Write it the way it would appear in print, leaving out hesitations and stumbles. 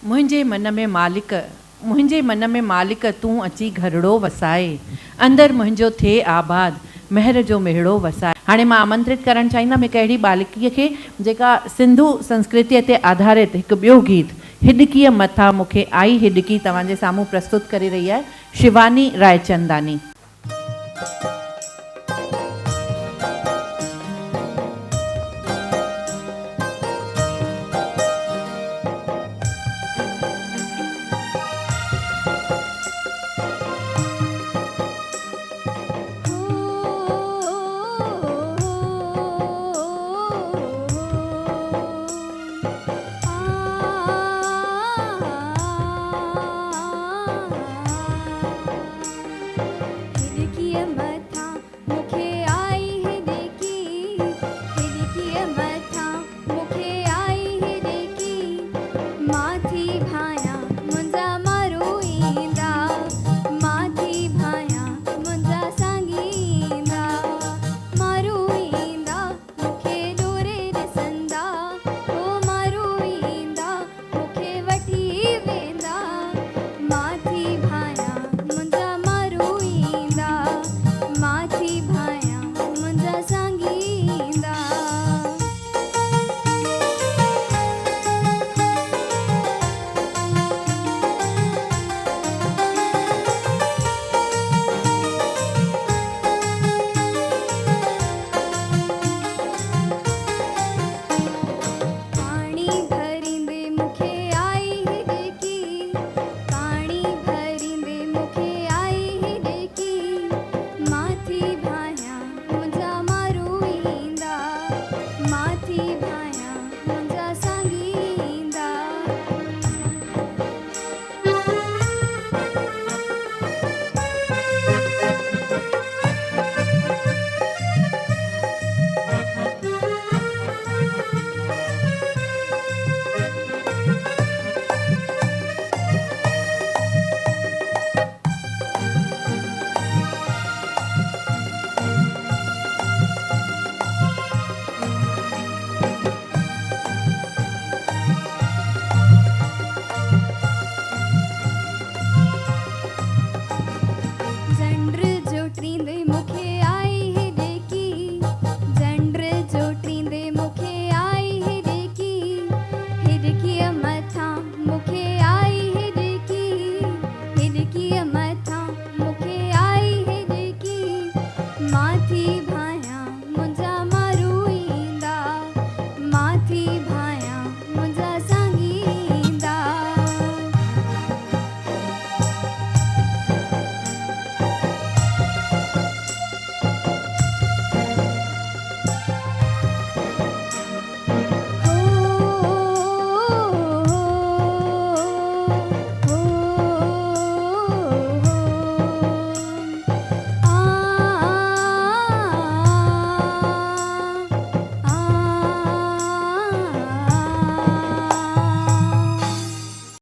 मुंहिंजे मन में मालिक तूं अची घरड़ो वसाए, अंदरि मुंहिंजो थिए आबाद महर जो मेहड़ो वसाए। हाणे मां आमंत्रित करणु चाहींदमि हिकु अहिड़ी बालिकीअ खे जेका सिंधु संस्कृतीअ ते आधारित हिकु ॿियो गीत हिॾकीअ मथां मूंखे आई हिॾकी तव्हांजे साम्हूं प्रस्तुत करे रही आहे, शिवानी रायचंदानी। माथी भाई